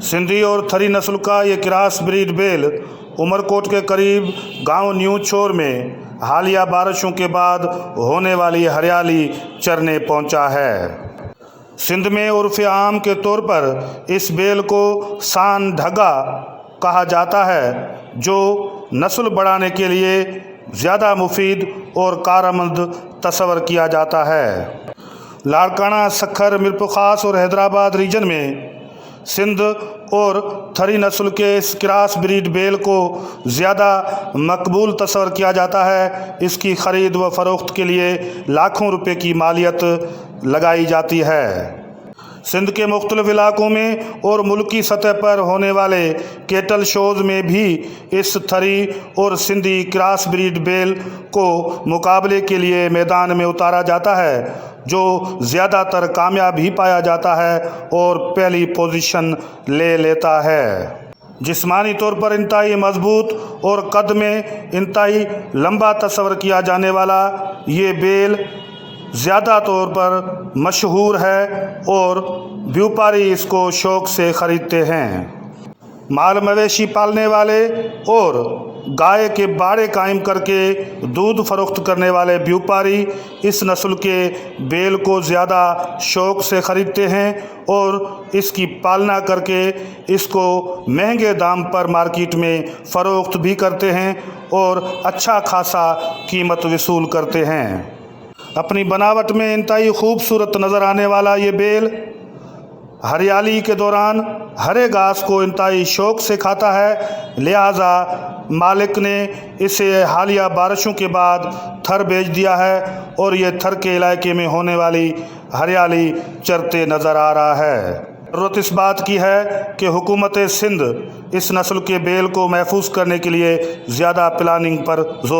सिंधी और थरी नस्ल का ये क्रॉस ब्रीड बेल उमरकोट के करीब गांव न्यू छोर में हालिया बारिशों के बाद होने वाली हरियाली चरने पहुंचा है। सिंध में उर्फ़ आम के तौर पर इस बेल को सान ढगा कहा जाता है, जो नस्ल बढ़ाने के लिए ज़्यादा मुफीद और कारआमद तस्वर किया जाता है। लाड़काना, सखर, मिरपुखास और हैदराबाद रीजन में सिंध और थरी नस्ल के इस क्रॉस ब्रीड बेल को ज़्यादा मकबूल तस्वर किया जाता है। इसकी ख़रीद व फ़रोख्त के लिए लाखों रुपए की मालियत लगाई जाती है। सिंध के मुख्तलिफ इलाकों में और मुल्की सतह पर होने वाले केटल शोज़ में भी इस थरी और सिंधी क्रॉस ब्रीड बेल को मुकाबले के लिए मैदान में उतारा जाता है, जो ज़्यादातर कामयाब ही पाया जाता है और पहली पोजीशन ले लेता है। जिस्मानी तौर पर इंतहाई मजबूत और कद में इंतहाई लंबा तस्वर किया जाने वाला ये बेल ज़्यादा तौर पर मशहूर है और व्यापारी इसको शौक़ से ख़रीदते हैं। माल मवेशी पालने वाले और गाय के बाड़े कायम करके दूध फरोख्त करने वाले व्यापारी इस नस्ल के बेल को ज़्यादा शौक़ से ख़रीदते हैं और इसकी पालना करके इसको महंगे दाम पर मार्केट में फ़रोख्त भी करते हैं और अच्छा खासा कीमत वसूल करते हैं। अपनी बनावट में इंतहाई खूबसूरत नज़र आने वाला ये बेल हरियाली के दौरान हरे घास को इंतहाई शौक़ से खाता है, लिहाजा मालिक ने इसे हालिया बारिशों के बाद थर बेच दिया है और ये थर के इलाके में होने वाली हरियाली चरते नज़र आ रहा है। ज़रूरत इस बात की है कि हुकूमत सिंध इस नस्ल के बेल को महफूज करने के लिए ज़्यादा प्लानिंग पर जोर